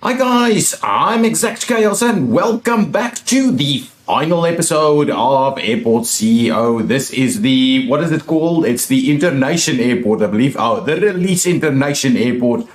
Hi guys, I'm ExactChaos and welcome back to the final episode of Airport CEO. This is the, what is it called? It's the Internation Airport, I believe. Oh, the Release Internation Airport.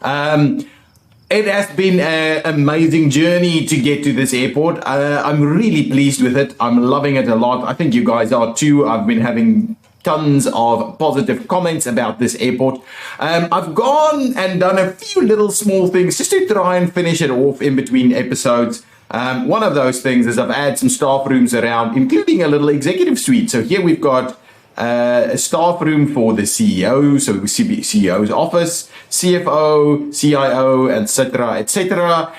It has been an amazing journey to get to this airport. I'm really pleased with it. I'm loving it a lot. I think you guys are too. I've been having tons of positive comments about this airport. I've gone and done a few little small things just to try and finish it off in between episodes. One of those things is I've added some staff rooms around, including a little executive suite. So here we've got a staff room for the CEO, so CEO's office, CFO, CIO, etc., etc.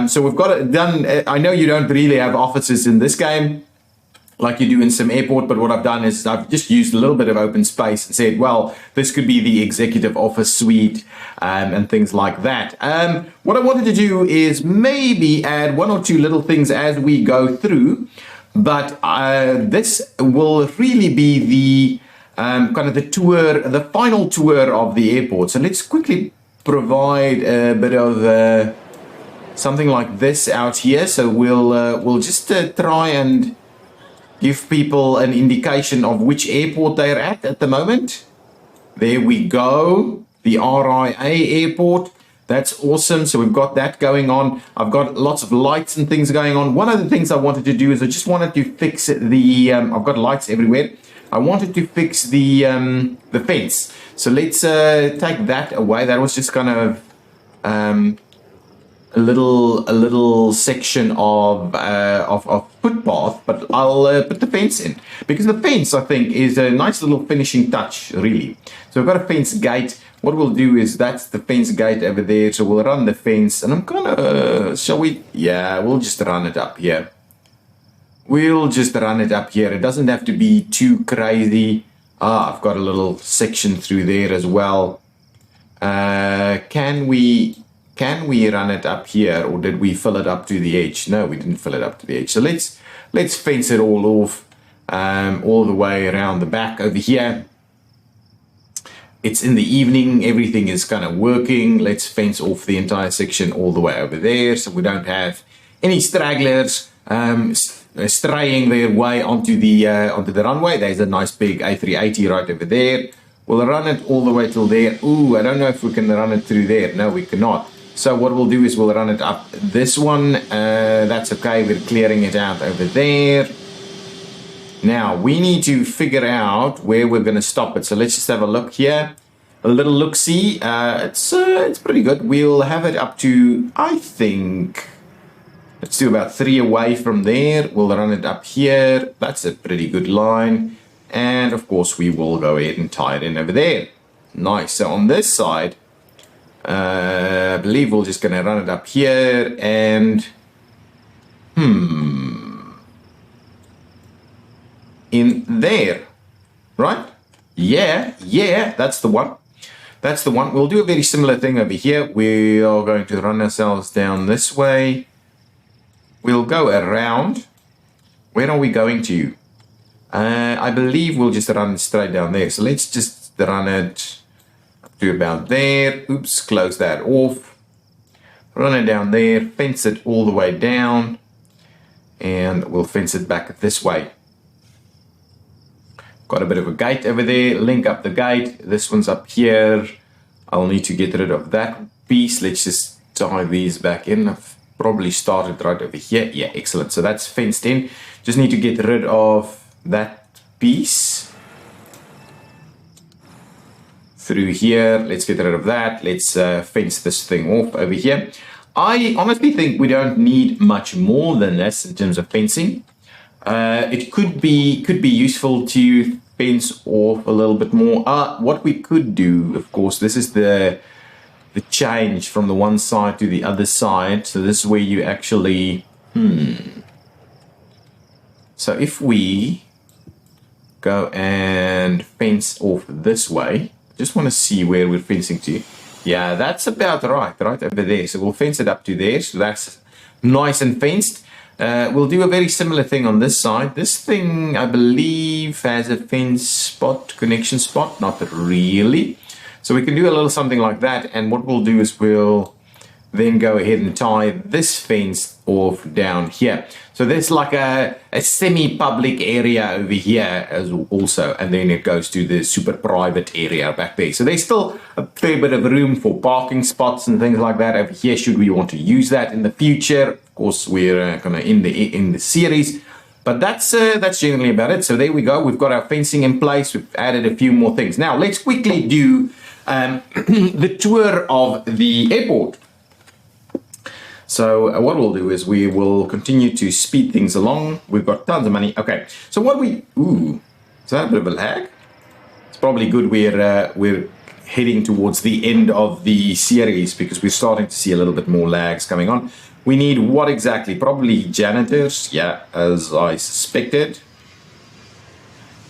So we've got it done. I know you don't really have offices in this game like you do in some airport, but what I've done is I've just used a little bit of open space and said, well, this could be the executive office suite and things like that. What I wanted to do is maybe add one or two little things as we go through, but this will really be the kind of the tour, the final tour of the airport. So let's quickly provide a bit of something like this out here. So we'll just try and give people an indication of which airport they're at the moment. There we go, the RIA airport. That's awesome. So we've got that going on. I've got lots of lights and things going on. One of the things I wanted to do is I just wanted to fix the, I've got lights everywhere. I wanted to fix the fence. So let's take that away. That was just kind of a little section of footpath, but I'll put the fence in because the fence, I think, is a nice little finishing touch, really. So we've got a fence gate. What we'll do is that's the fence gate over there. So we'll run the fence, and I'm gonna, shall we? Yeah, we'll just run it up here. We'll just run it up here. It doesn't have to be too crazy. I've got a little section through there as well. Can we run it up here, or did we fill it up to the edge? No, we didn't fill it up to the edge. So let's fence it all off, all the way around the back over here. It's in the evening, everything is kind of working. Let's fence off the entire section all the way over there, so we don't have any stragglers straying their way onto the runway. There's a nice big A380 right over there. We'll run it all the way till there. Ooh, I don't know if we can run it through there. No, we cannot. So what we'll do is we'll run it up this one. That's okay. We're clearing it out over there. Now we need to figure out where we're going to stop it. So let's just have a look here. A little look-see. It's pretty good. We'll have it up to, I think, let's do about 3 away from there. We'll run it up here. That's a pretty good line. And of course we will go ahead and tie it in over there. Nice. So on this side, I believe we're just going to run it up here and in there, right? Yeah, that's the one. That's the one. We'll do a very similar thing over here. We are going to run ourselves down this way. We'll go around. Where are we going to? I believe we'll just run it straight down there. So let's just run it to about there. Oops, close that off. Run it down there, fence it all the way down, and we'll fence it back this way. Got a bit of a gate over there, link up the gate. This one's up here. I'll need to get rid of that piece. Let's just tie these back in. I've probably started right over here. Yeah, excellent. So that's fenced in. Just need to get rid of that piece. Through here, let's get rid of that. Let's fence this thing off over here. I honestly think we don't need much more than this in terms of fencing. It could be useful to fence off a little bit more. What we could do, of course, this is the change from the one side to the other side. So this is where you actually So if we go and fence off this way, just want to see where we're fencing to. Yeah, that's about right over there. So we'll fence it up to there. So that's nice and fenced. We'll do a very similar thing on this side. This thing, I believe, has a fence spot, connection spot. Not really. So we can do a little something like that. And what we'll do is we'll then go ahead and tie this fence off down here. So there's like a semi-public area over here as also, and then it goes to the super private area back there. So there's still a fair bit of room for parking spots and things like that over here should we want to use that in the future. Of course, we're gonna in the series, but that's generally about it. So there we go. We've got our fencing in place. We've added a few more things. Now let's quickly do the tour of the airport. So what we'll do is we will continue to speed things along. We've got tons of money. Okay, so what is that a bit of a lag? It's probably good we're heading towards the end of the series because we're starting to see a little bit more lags coming on. We need what exactly? Probably janitors, yeah, as I suspected.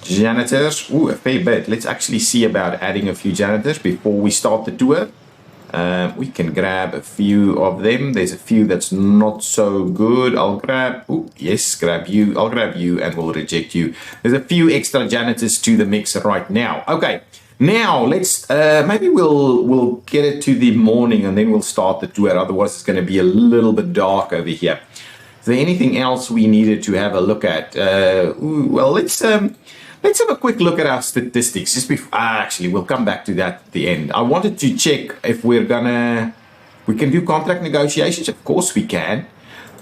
Janitors, a fair bit. Let's actually see about adding a few janitors before we start the tour. We can grab a few of them. There's a few that's not so good. I'll grab, grab you. I'll grab you and we'll reject you. There's a few extra janitors to the mix right now. Okay, now let's, maybe we'll get it to the morning and then we'll start the tour. Otherwise it's going to be a little bit dark over here. Is there anything else we needed to have a look at? Well, let's have a quick look at our statistics. Just before, actually, we'll come back to that at the end. I wanted to check if we can do contract negotiations. Of course we can.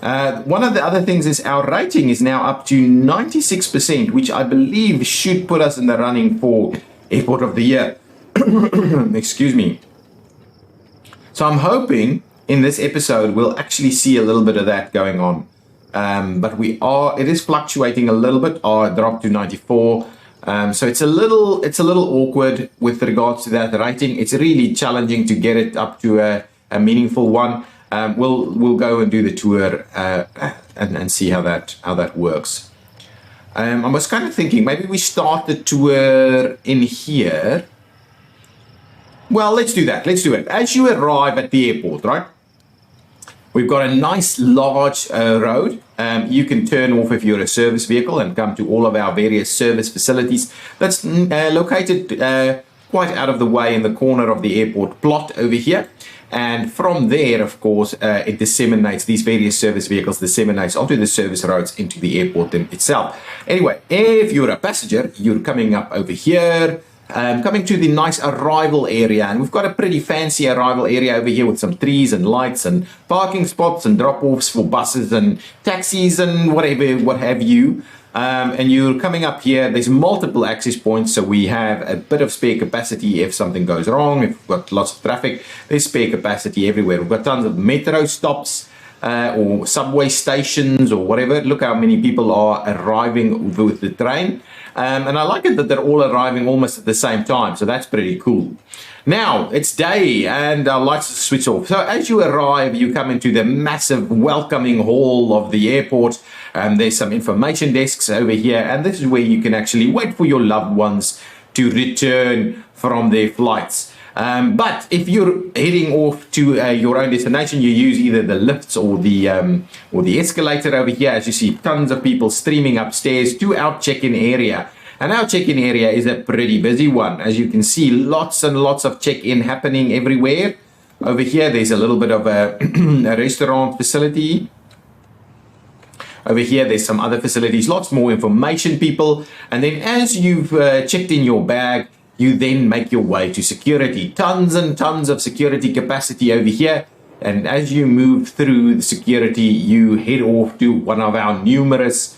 One of the other things is our rating is now up to 96%, which I believe should put us in the running for Airport of the Year. Excuse me. So I'm hoping in this episode we'll actually see a little bit of that going on. But it is fluctuating a little bit. It dropped to 94. So it's a little awkward with regards to that rating. It's really challenging to get it up to a meaningful one. We'll go and do the tour and see how that works. I was kind of thinking maybe we start the tour in here. Well, let's do that. Let's do it. As you arrive at the airport, right? We've got a nice large road. You can turn off if you're a service vehicle and come to all of our various service facilities. That's located quite out of the way in the corner of the airport plot over here. And from there, of course, it disseminates, these various service vehicles disseminates onto the service roads into the airport itself. Anyway, if you're a passenger, you're coming up over here. Coming to the nice arrival area, and we've got a pretty fancy arrival area over here with some trees and lights and parking spots and drop-offs for buses and taxis and what have you. And you're coming up here, there's multiple access points, so we have a bit of spare capacity if something goes wrong. If we've got lots of traffic, there's spare capacity everywhere. We've got tons of metro stops or subway stations or whatever. Look how many people are arriving with the train. And I like it that they're all arriving almost at the same time, so that's pretty cool. Now, it's day and our lights switch off. So as you arrive, you come into the massive welcoming hall of the airport. There's some information desks over here, and this is where you can actually wait for your loved ones to return from their flights. But if you're heading off to your own destination, you use either the lifts or the escalator over here. As you see, tons of people streaming upstairs to our check-in area. And our check-in area is a pretty busy one. As you can see, lots and lots of check-in happening everywhere. Over here, there's a little bit of a restaurant facility. Over here, there's some other facilities, lots more information people. And then as you've checked in your bag, you then make your way to security. Tons and tons of security capacity over here. And as you move through the security, you head off to one of our numerous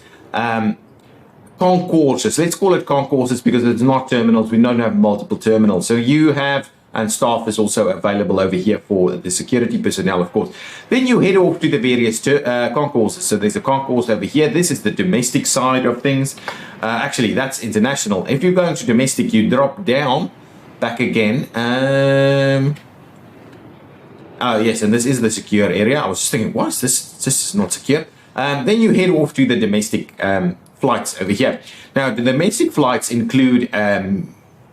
concourses. Let's call it concourses because it's not terminals. We don't have multiple terminals. So you have, and staff is also available over here for the security personnel, of course. Then you head off to the various concourses. So there's a concourse over here. This is the domestic side of things. Actually, that's international. If you're going to domestic, you drop down back again. Oh, yes, and this is the secure area. I was just thinking, what is this? This is not secure. Then you head off to the domestic flights over here. Now, the domestic flights include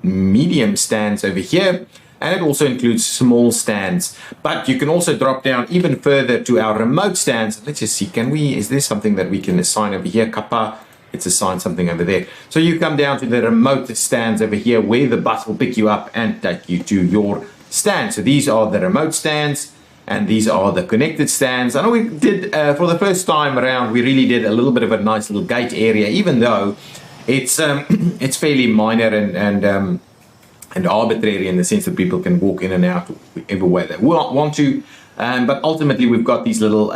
medium stands over here, and it also includes small stands. But you can also drop down even further to our remote stands. Let's just see, is there something that we can assign over here? Kappa, it's assigned something over there. So you come down to the remote stands over here where the bus will pick you up and take you to your stand. So these are the remote stands. And these are the connected stands. I know we did, for the first time around, we really did a little bit of a nice little gate area, even though it's it's fairly minor and arbitrary in the sense that people can walk in and out everywhere they want to. But ultimately, we've got these little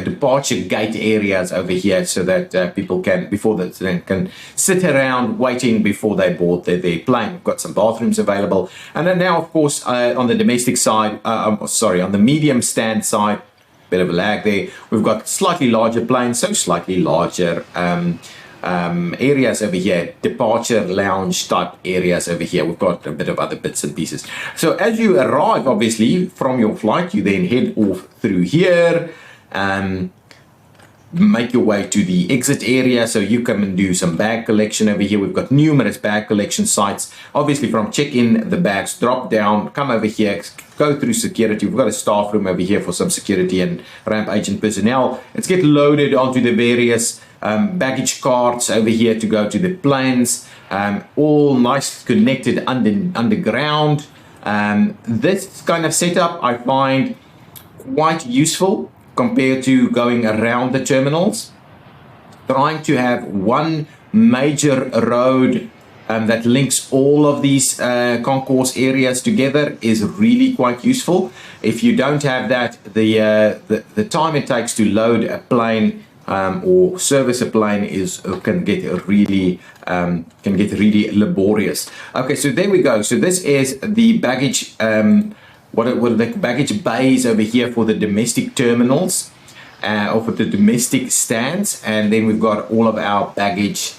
departure gate areas over here so that people can, can sit around waiting before they board their plane. We've got some bathrooms available. And then now, of course, on the domestic side, on the medium stand side, bit of a lag there, we've got slightly larger planes, so slightly larger areas over here, departure lounge type areas over here. We've got a bit of other bits and pieces. So as you arrive, obviously, from your flight, you then head off through here, make your way to the exit area, so you come and do some bag collection over here. We've got numerous bag collection sites. Obviously, from check-in, the bags drop down, come over here, go through security. We've got a staff room over here for some security and ramp agent personnel. Let's get loaded onto the various baggage carts over here to go to the planes, all nice connected underground. This kind of setup I find quite useful compared to going around the terminals. Trying to have one major road that links all of these concourse areas together is really quite useful. If you don't have that, the time it takes to load a plane or service a plane can get really laborious. Okay, so there we go. So this is the baggage. What are the baggage bays over here for the domestic terminals, or for the domestic stands, and then we've got all of our baggage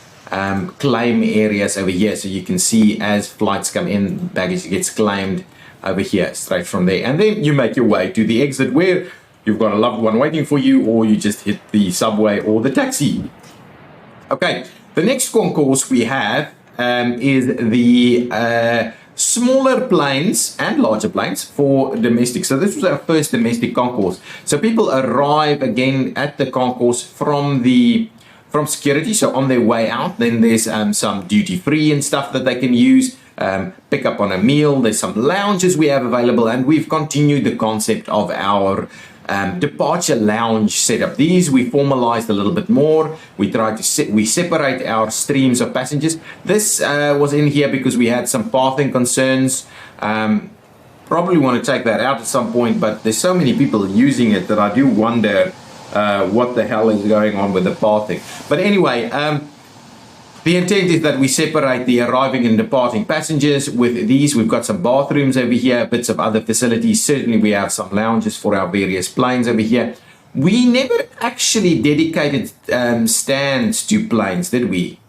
claim areas over here. So you can see as flights come in, baggage gets claimed over here straight from there, and then you make your way to the exit where you've got a loved one waiting for you, or you just hit the subway or the taxi. Okay, the next concourse we have is the smaller planes and larger planes for domestic. So this was our first domestic concourse. So people arrive again at the concourse from security, so on their way out. Then there's some duty free and stuff that they can use, pick up on a meal. There's some lounges we have available, and we've continued the concept of our departure lounge setup. These we formalized a little bit more. We tried to we separate our streams of passengers. This was in here because we had some pathing concerns. Probably want to take that out at some point, but there's so many people using it that I do wonder what the hell is going on with the pathing. But anyway, the intent is that we separate the arriving and departing passengers. With these, we've got some bathrooms over here, bits of other facilities. Certainly, we have some lounges for our various planes over here. We never actually dedicated stands to planes, did we?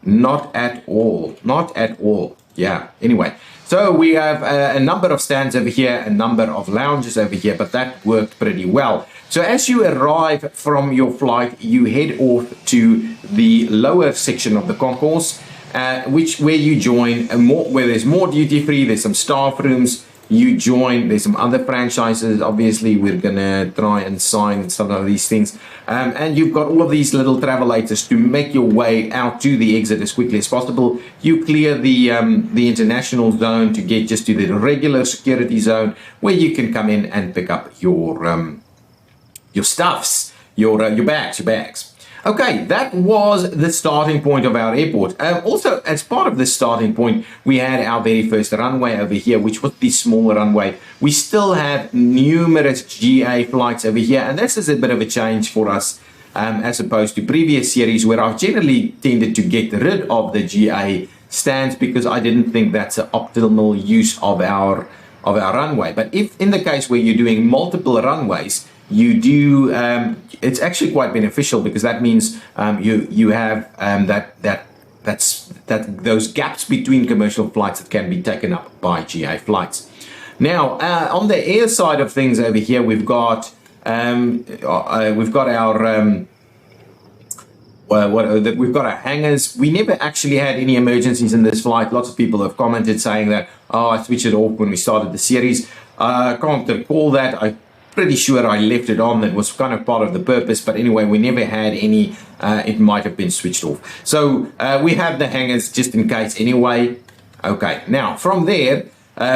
Not at all. Not at all. Yeah, anyway. So we have a number of stands over here, a number of lounges over here, but that worked pretty well. So as you arrive from your flight, you head off to the lower section of the concourse, where you join where there's more duty free. There's some staff rooms. You join. There's some other franchises. Obviously, we're gonna try and sign some of these things, and you've got all of these little travelators to make your way out to the exit as quickly as possible. You clear the international zone to get just to the regular security zone, where you can come in and pick up your stuffs, your bags. Okay, that was the starting point of our airport. Also, as part of this starting point, we had our very first runway over here, which was the smaller runway. We still have numerous GA flights over here, and this is a bit of a change for us, as opposed to previous series where I've generally tended to get rid of the GA stands because I didn't think that's an optimal use of our runway. But if in the case where you're doing multiple runways, you do, it's actually quite beneficial because that means you have those gaps between commercial flights that can be taken up by GA flights. Now, on the air side of things over here, we've got our we've got our hangars. We never actually had any emergencies in this flight. Lots of people have commented saying that, I switched it off when we started the series. I can't recall that. I'm pretty sure I left it on. That was kind of part of the purpose. But anyway, we never had any. It might have been switched off. So we have the hangars just in case anyway. Okay, now from there,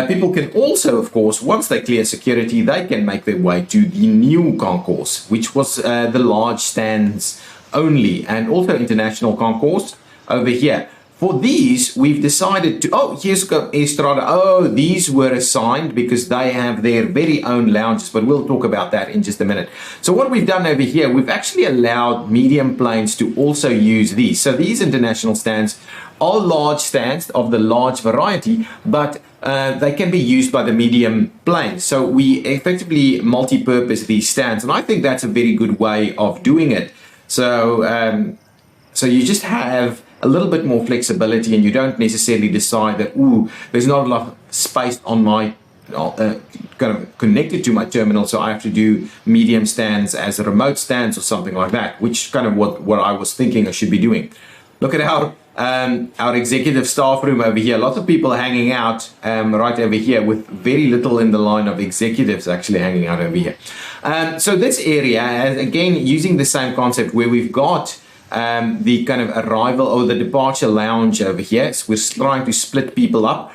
People can also, of course, once they clear security, they can make their way to the new concourse, which was the large stands only, and also international concourse over here. For these, we've decided to, here's Estrada. These were assigned because they have their very own lounges, but we'll talk about that in just a minute. So what we've done over here, we've actually allowed medium planes to also use these. So these international stands are large stands of the large variety, but they can be used by the medium planes. So we effectively multi-purpose these stands, and I think that's a very good way of doing it. So, so you just have a little bit more flexibility, and you don't necessarily decide that, there's not enough space on my kind of connected to my terminal, so I have to do medium stands as remote stands or something like that, which kind of what I was thinking I should be doing. Look at our executive staff room over here. Lots of people hanging out right over here, with very little in the line of executives actually hanging out over here. So this area, again, using the same concept where we've got the kind of arrival or the departure lounge over here. So we're trying to split people up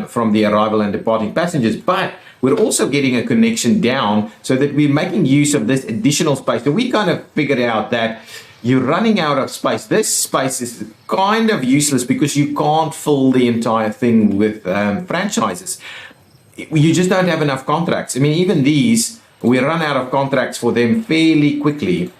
from the arrival and departing passengers, but we're also getting a connection down so that we're making use of this additional space. So we kind of figured out that you're running out of space. This space is kind of useless because you can't fill the entire thing with franchises. You just don't have enough contracts. I mean, even these, we run out of contracts for them fairly quickly.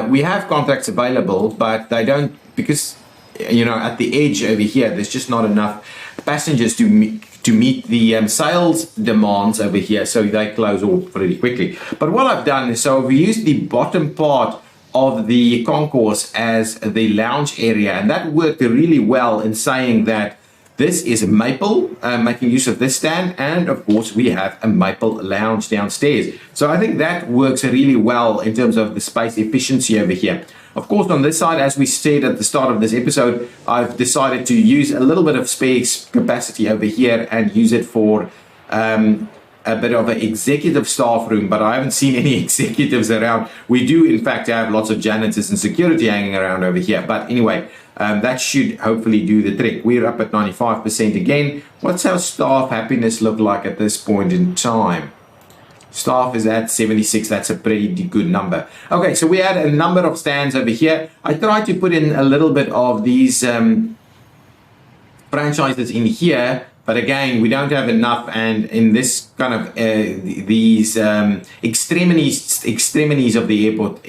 We have contracts available, but they don't, because, at the edge over here, there's just not enough passengers to meet the sales demands over here, so they close off pretty quickly. But what I've done is, so I've used the bottom part of the concourse as the lounge area, and that worked really well in saying that this is a maple, making use of this stand, and of course we have a maple lounge downstairs. So I think that works really well in terms of the space efficiency over here. Of course, on this side, as we said at the start of this episode, I've decided to use a little bit of space capacity over here and use it for a bit of an executive staff room, but I haven't seen any executives around. We do, in fact, have lots of janitors and security hanging around over here. But anyway, that should hopefully do the trick. We're up at 95% again. What's our staff happiness look like at this point in time? Staff is at 76. That's a pretty good number. Okay, so we had a number of stands over here. I tried to put in a little bit of these franchises in here, but again, we don't have enough, and in this kind of these extremities of the airport,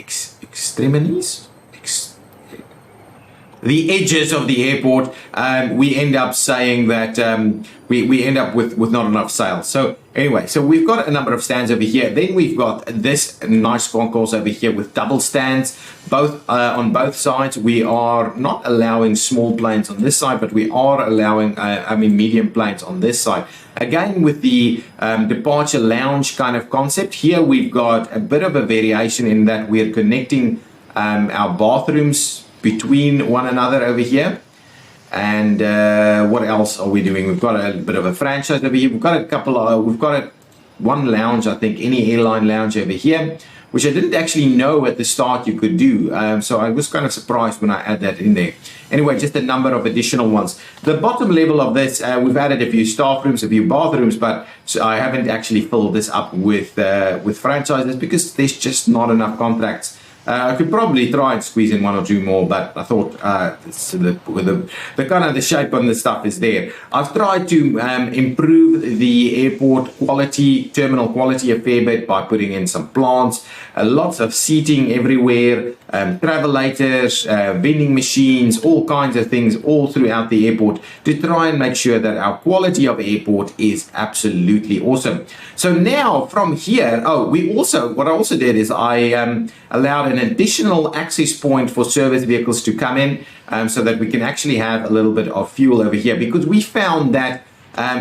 the edges of the airport, we end up saying that we end up with not enough sales. So anyway, so we've got a number of stands over here. Then we've got this nice concourse over here with double stands, both on both sides. We are not allowing small planes on this side, but we are allowing, medium planes on this side. Again, with the departure lounge kind of concept, here we've got a bit of a variation in that we're connecting our bathrooms between one another over here. And what else are we doing? We've got a bit of a franchise over here. We've got a couple of, one lounge, I think, any airline lounge over here, which I didn't actually know at the start you could do. So I was kind of surprised when I add that in there. Anyway, just a number of additional ones. The bottom level of this, we've added a few staff rooms, a few bathrooms, but so I haven't actually filled this up with franchises because there's just not enough contracts. I could probably try and squeeze in one or two more, but I thought the kind of the shape on the stuff is there. I've tried to improve the airport quality, terminal quality a fair bit by putting in some plants, lots of seating everywhere, travelators, vending machines, all kinds of things all throughout the airport to try and make sure that our quality of airport is absolutely awesome. So now from here, what I also did is I allowed an additional access point for service vehicles to come in so that we can actually have a little bit of fuel over here, because we found that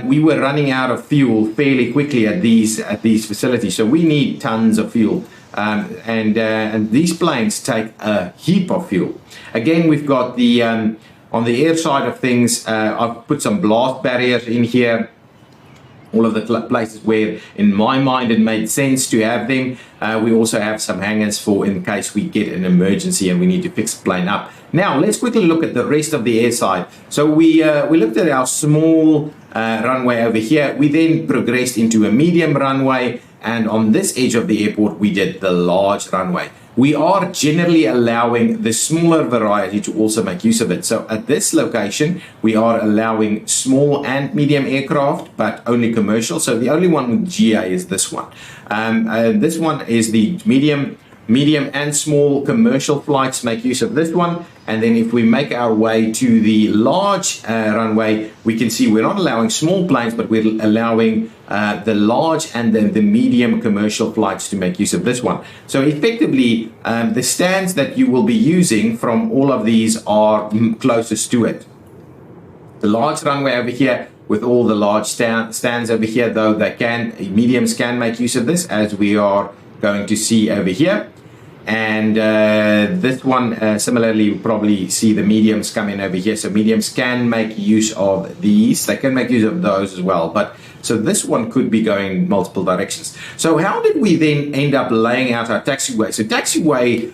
we were running out of fuel fairly quickly at these facilities. So we need tons of fuel. And these planes take a heap of fuel. Again, we've got the on the air side of things, I've put some blast barriers in here. All of the places where, in my mind, it made sense to have them. We also have some hangars for in case we get an emergency and we need to fix the plane up. Now, let's quickly look at the rest of the airside. So we looked at our small runway over here. We then progressed into a medium runway, and on this edge of the airport, we did the large runway. We are generally allowing the smaller variety to also make use of it. So at this location, we are allowing small and medium aircraft, but only commercial. So the only one with GA is this one. This one is the medium and small commercial flights make use of this one. And then if we make our way to the large runway, we can see we're not allowing small planes, but we're allowing the large and then the medium commercial flights to make use of this one. So effectively, the stands that you will be using from all of these are closest to it. The large runway over here with all the large stands over here, though mediums can make use of this, as we are going to see over here. And this one, similarly, you'll probably see the mediums come in over here. So mediums can make use of these. They can make use of those as well. But so this one could be going multiple directions. So how did we then end up laying out our taxiway? So taxiway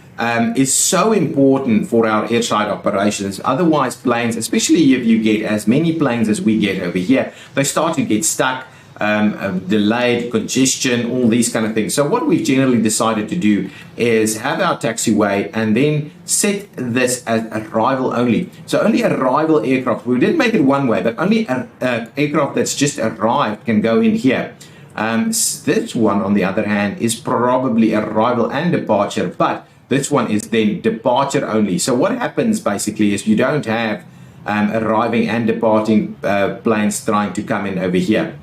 is so important for our airside operations. Otherwise, planes, especially if you get as many planes as we get over here, they start to get stuck. Delayed, congestion, all these kind of things. So what we've generally decided to do is have our taxiway and then set this as arrival only. So only arrival aircraft. We did make it one way, but only an aircraft that's just arrived can go in here. This one, on the other hand, is probably arrival and departure, but this one is then departure only. So what happens basically is you don't have arriving and departing planes trying to come in over here.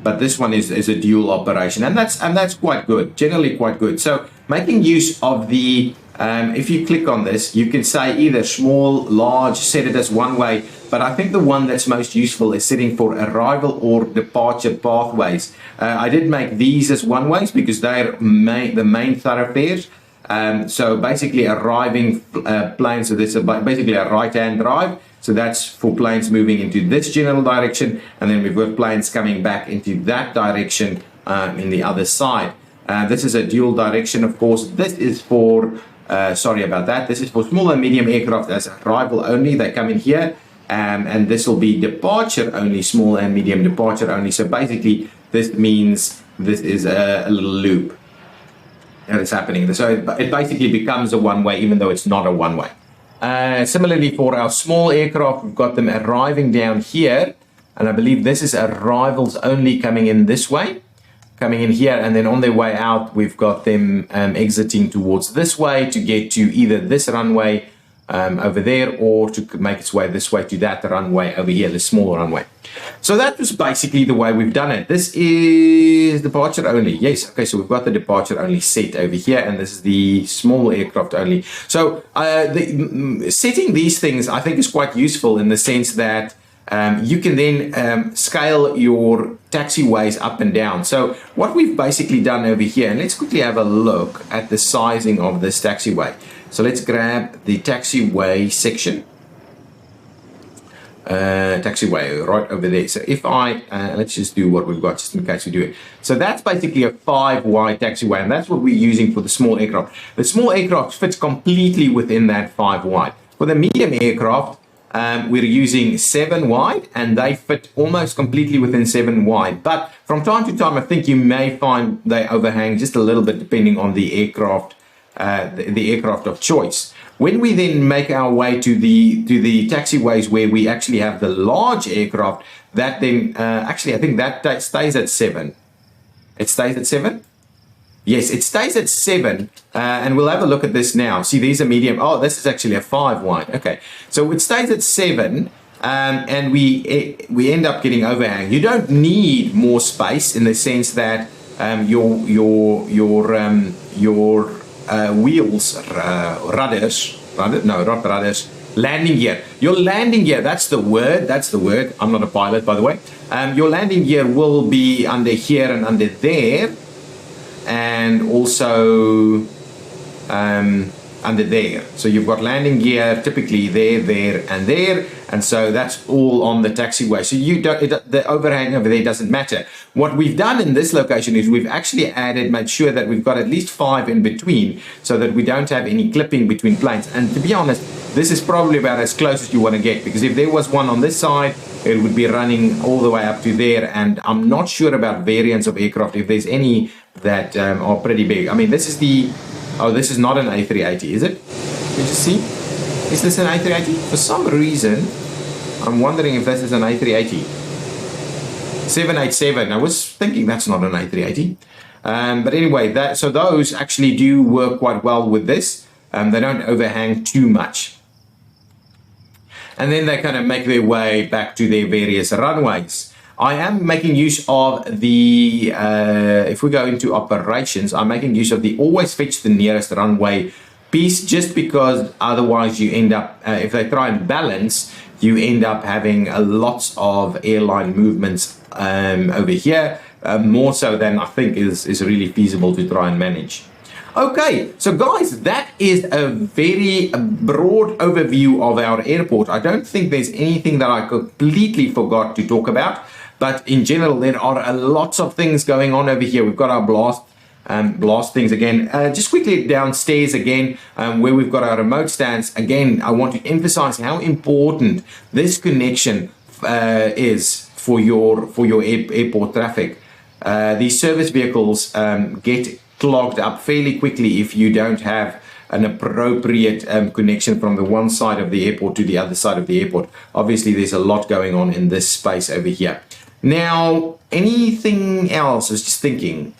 But this one is a dual operation, and that's quite good, generally quite good. So making use of the, if you click on this, you can say either small, large, set it as one way, but I think the one that's most useful is setting for arrival or departure pathways. I did make these as one ways because they're the main thoroughfares. So basically arriving planes, so this is basically a right-hand drive. So that's for planes moving into this general direction, and then we've got planes coming back into that direction in the other side. This is a dual direction, of course. This is for, sorry about that, this is for small and medium aircraft as arrival only. They come in here, and this will be departure only, small and medium departure only. So basically, this means this is a little loop that is happening. So it basically becomes a one-way, even though it's not a one-way. Similarly, for our small aircraft, we've got them arriving down here, and I believe this is arrivals only coming in this way, coming in here, and then on their way out, we've got them exiting towards this way to get to either this runway over there, or to make its way this way to that runway over here, the small runway. So that was basically the way we've done it. This is departure only. Yes, okay, so we've got the departure only set over here, and this is the small aircraft only. So setting these things, I think, is quite useful in the sense that you can then scale your taxiways up and down. So what we've basically done over here, and let's quickly have a look at the sizing of this taxiway. So let's grab the taxiway section. Taxiway right over there. So if I, let's just do what we've got just in case we do it. So that's basically a 5 wide taxiway, and that's what we're using for the small aircraft. The small aircraft fits completely within that 5 wide. For the medium aircraft, we're using 7 wide, and they fit almost completely within 7 wide. But from time to time, I think you may find they overhang just a little bit depending on the aircraft, the aircraft of choice. When we then make our way to the taxiways where we actually have the large aircraft, that then actually I think that stays at 7. It stays at 7. Yes, it stays at 7, and we'll have a look at this now. See, these are medium. Oh, this is actually a 5 wide. Okay, so it stays at 7, and we end up getting overhang. You don't need more space in the sense that your wheels, landing gear. Your landing gear, that's the word. I'm not a pilot, by the way. Your landing gear will be under here and under there, and also under there. So you've got landing gear typically there, and there, and so that's all on the taxiway. So you don't, the overhang over there doesn't matter. What we've done in this location is we've actually made sure that we've got at least 5 in between, so that we don't have any clipping between planes. And to be honest, this is probably about as close as you want to get, because if there was one on this side it would be running all the way up to there. And I'm not sure about variants of aircraft, if there's any that are pretty big. I mean, this is this is not an A380, is it? Can you just see? Is this an A380? For some reason, I'm wondering if this is an A380. 787. I was thinking that's not an A380. But anyway, so those actually do work quite well with this. They don't overhang too much. And then they kind of make their way back to their various runways. I am making use of the, if we go into operations, I'm making use of the always fetch the nearest runway piece, just because otherwise you end up, if they try and balance, you end up having lots of airline movements over here, more so than I think is really feasible to try and manage. Okay, so guys, that is a very broad overview of our airport. I don't think there's anything that I completely forgot to talk about, but in general, there are lots of things going on over here. We've got our blast things again. Just quickly downstairs again, where we've got our remote stands. Again, I want to emphasize how important this connection is for your airport traffic. These service vehicles get clogged up fairly quickly if you don't have an appropriate connection from the one side of the airport to the other side of the airport. Obviously, there's a lot going on in this space over here. Now, anything else? I was just thinking.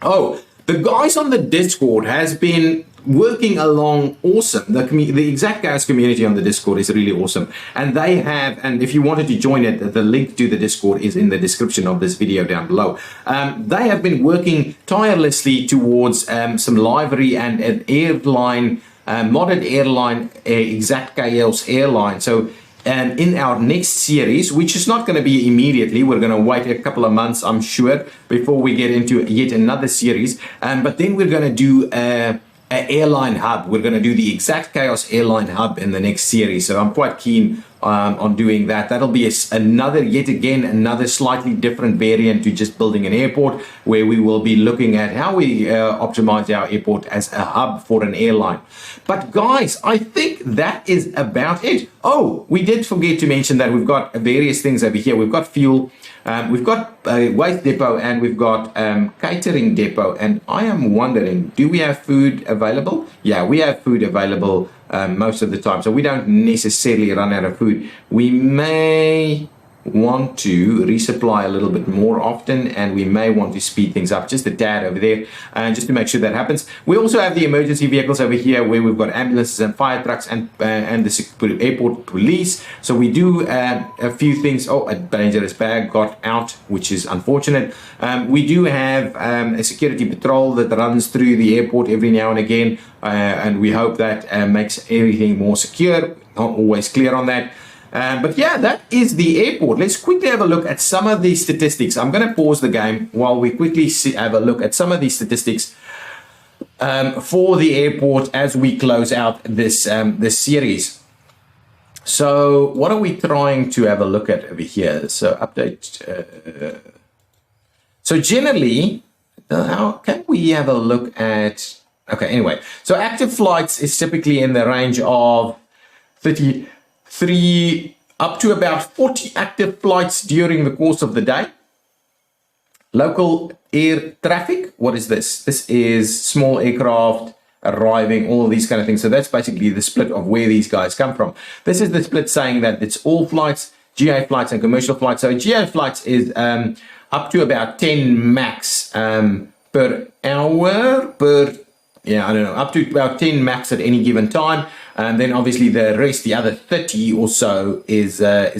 Oh, the guys on the Discord has been working along awesome. The ExactChaos community on the Discord is really awesome. And they have, and if you wanted to join it, the link to the Discord is in the description of this video down below. They have been working tirelessly towards some livery and an airline, modded airline, ExactChaos airline. So in our next series, which is not going to be immediately, we're going to wait a couple of months, I'm sure, before we get into yet another series. But then we're going to do an airline hub. We're going to do the ExactChaos airline hub in the next series. So I'm quite keen on doing that. That'll be another slightly different variant to just building an airport, where we will be looking at how we optimize our airport as a hub for an airline. But guys, I think that is about it. Oh, we did forget to mention that we've got various things over here. We've got fuel, we've got a waste depot, and we've got catering depot. And I am wondering, do we have food available? Yeah, we have food available most of the time, so we don't necessarily run out of food. We may want to resupply a little bit more often, and we may want to speed things up just a tad over there, just to make sure that happens. We also have the emergency vehicles over here, where we've got ambulances and fire trucks and the airport police. So we do a few things. Oh, a dangerous bag got out, which is unfortunate. We do have a security patrol that runs through the airport every now and again, and we hope that makes everything more secure. Not always clear on that. But yeah, that is the airport. Let's quickly have a look at some of these statistics. I'm going to pause the game while we quickly have a look at some of these statistics for the airport as we close out this series. So what are we trying to have a look at over here? So update. So generally, how can we have a look at... Okay, anyway. So active flights is typically in the range of 33 up to about 40 active flights during the course of the day. Local air traffic, what is this? This is small aircraft arriving, all of these kind of things. So that's basically the split of where these guys come from. This is the split saying that it's all flights, GA flights and commercial flights. So GA flights is up to about 10 max per hour, up to about 10 max at any given time. And then obviously the rest, the other 30 or so, is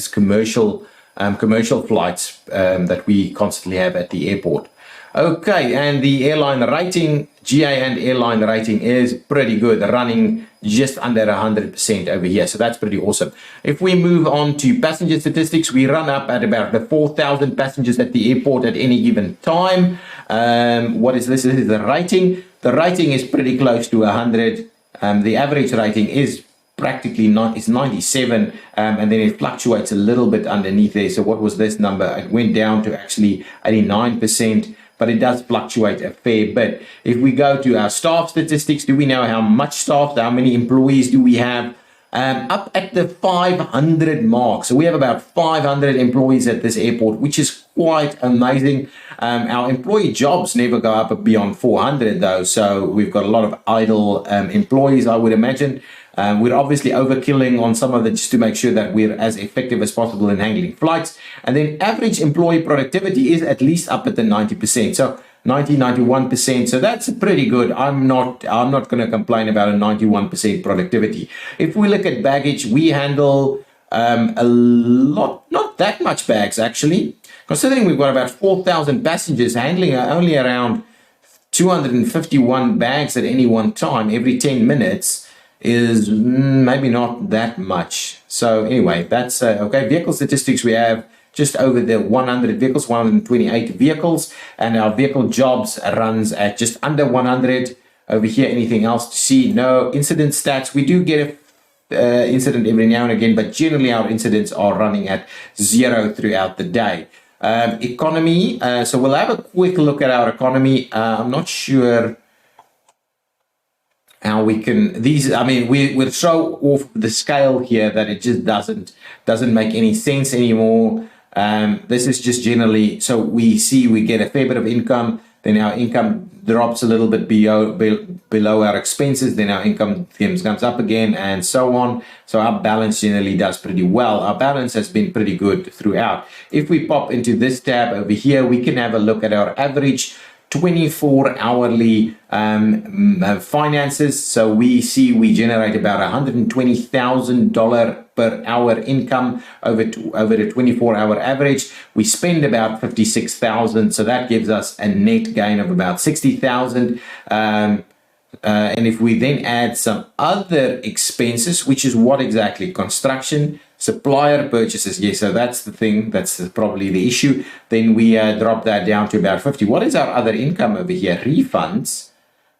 commercial flights that we constantly have at the airport. Okay, and the airline rating, GA and airline rating is pretty good, running just under 100% over here. So that's pretty awesome. If we move on to passenger statistics, we run up at about the 4,000 passengers at the airport at any given time. What is this? This is the rating. The rating is pretty close to 100. The average rating is practically 97, and then it fluctuates a little bit underneath there. So what was this number? It went down to actually 89%, but it does fluctuate a fair bit. If we go to our staff statistics, do we know how much staff, how many employees do we have? up at the 500 mark. So we have about 500 employees at this airport, which is quite amazing. Our employee jobs never go up beyond 400 though, so we've got a lot of idle employees, I would imagine. We're obviously overkilling on some of it just to make sure that we're as effective as possible in handling flights. And then average employee productivity is at least up at the 90%. So 91%. So that's pretty good. I'm not going to complain about a 91% productivity. If we look at baggage, we handle a lot, not that much bags actually. Considering we've got about 4,000 passengers, handling only around 251 bags at any one time every 10 minutes is maybe not that much. So anyway, that's okay. Vehicle statistics, we have just over the 100 vehicles, 128 vehicles, and our vehicle jobs runs at just under 100. Over here, anything else to see? No. Incident stats, we do get an incident every now and again, but generally our incidents are running at 0 throughout the day. Economy, so we'll have a quick look at our economy. I'm not sure how we can, we'll show off the scale here that it just doesn't make any sense anymore. This is just generally, so we see we get a fair bit of income, then our income drops a little bit below our expenses, then our income comes up again, and so on. So our balance generally does pretty well. Our balance has been pretty good throughout. If we pop into this tab over here, we can have a look at our average 24 hourly finances. So we see we generate about $120,000 per hour income over the 24-hour average. We spend about 56,000, so that gives us a net gain of about 60,000. And if we then add some other expenses, which is what exactly? Construction, supplier purchases. Yes, so that's the thing. That's probably the issue. Then we drop that down to about 50. What is our other income over here? Refunds.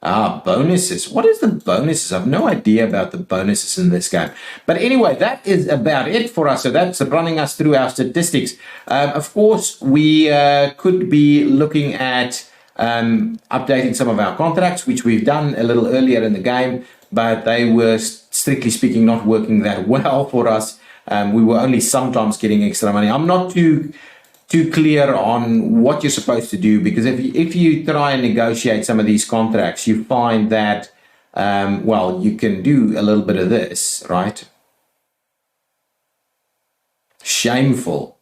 Bonuses. What is the bonuses? I have no idea about the bonuses in this game. But anyway, that is about it for us. So that's running us through our statistics. Of course, we could be looking at updating some of our contracts, which we've done a little earlier in the game, but they were, strictly speaking, not working that well for us. We were only sometimes getting extra money. I'm not too clear on what you're supposed to do, because if you try and negotiate some of these contracts, you find that, you can do a little bit of this, right? Shameful.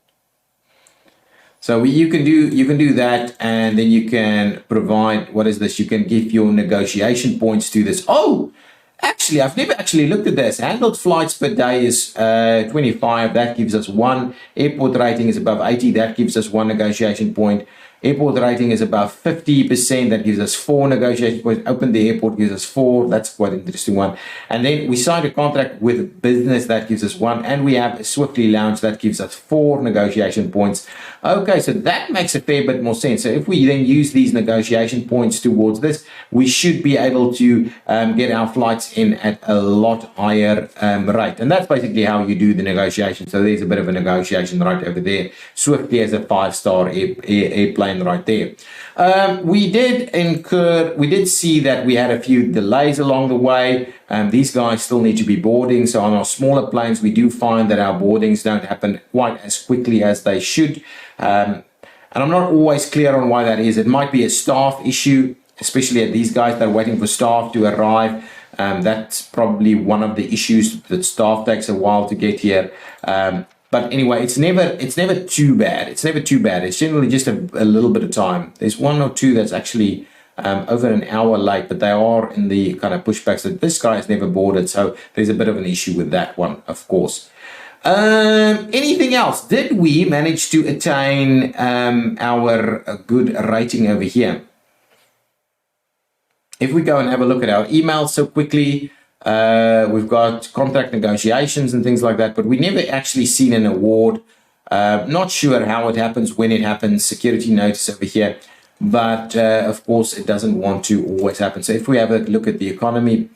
So you can do that, and then you can provide, what is this? You can give your negotiation points to this. Oh, actually, I've never actually looked at this. Handled flights per day is 25. That gives us 1. Airport rating is above 80. That gives us 1 negotiation point. Airport rating is above 50%. That gives us 4 negotiation points. Open the airport gives us 4. That's quite an interesting one. And then we signed a contract with business. That gives us 1. And we have a Swiftly Lounge. That gives us 4 negotiation points. Okay, so that makes a fair bit more sense. So if we then use these negotiation points towards this, we should be able to get our flights in at a lot higher rate. And that's basically how you do the negotiation. So there's a bit of a negotiation right over there. Swiftly has a 5-star airplane right there. We did see that we had a few delays along the way. These guys still need to be boarding. So on our smaller planes, we do find that our boardings don't happen quite as quickly as they should. And I'm not always clear on why that is. It might be a staff issue, especially at these guys that are waiting for staff to arrive. That's probably one of the issues, that staff takes a while to get here. But anyway, it's never too bad. It's never too bad. It's generally just a little bit of time. There's 1 or 2 that's actually over an hour late, but they are in the kind of pushbacks that this guy has never boarded. So there's a bit of an issue with that one, of course. Anything else? Did we manage to attain our good rating over here? If we go and have a look at our emails so quickly, we've got contract negotiations and things like that, but we never actually seen an award. Not sure how it happens, when it happens. Security notice over here, but of course it doesn't want to always happen. So if we have a look at the economy,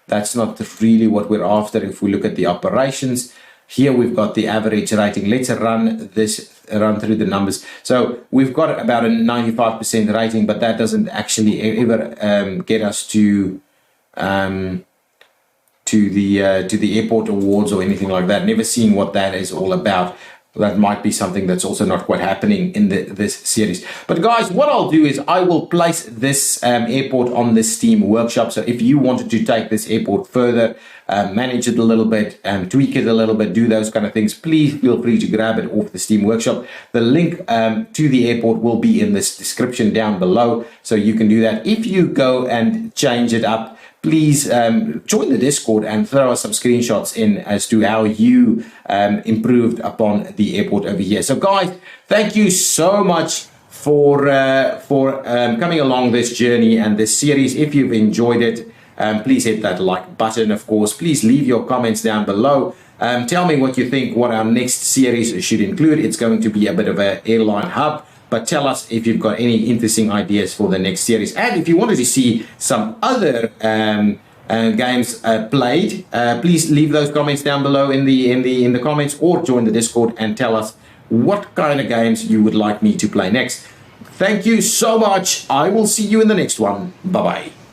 that's not really what we're after. If we look at the operations, here we've got the average rating. Let's run through the numbers. So we've got about a 95% rating, but that doesn't actually ever get us to to the airport awards or anything like that. Never seen what that is all about. That might be something that's also not quite happening in this series. But guys, what I'll do is I will place this airport on the Steam Workshop. So if you wanted to take this airport further, manage it a little bit, tweak it a little bit, do those kind of things, please feel free to grab it off the Steam Workshop. The link to the airport will be in this description down below, so you can do that. If you go and change it up, please join the Discord and throw us some screenshots in as to how you improved upon the airport over here. So guys, thank you so much for coming along this journey and this series. If you've enjoyed it, please hit that like button, of course. Please leave your comments down below. Tell me what you think, what our next series should include. It's going to be a bit of an airline hub. But tell us if you've got any interesting ideas for the next series. And if you wanted to see some other games played, please leave those comments down below in the comments, or join the Discord and tell us what kind of games you would like me to play next. Thank you so much. I will see you in the next one. Bye-bye.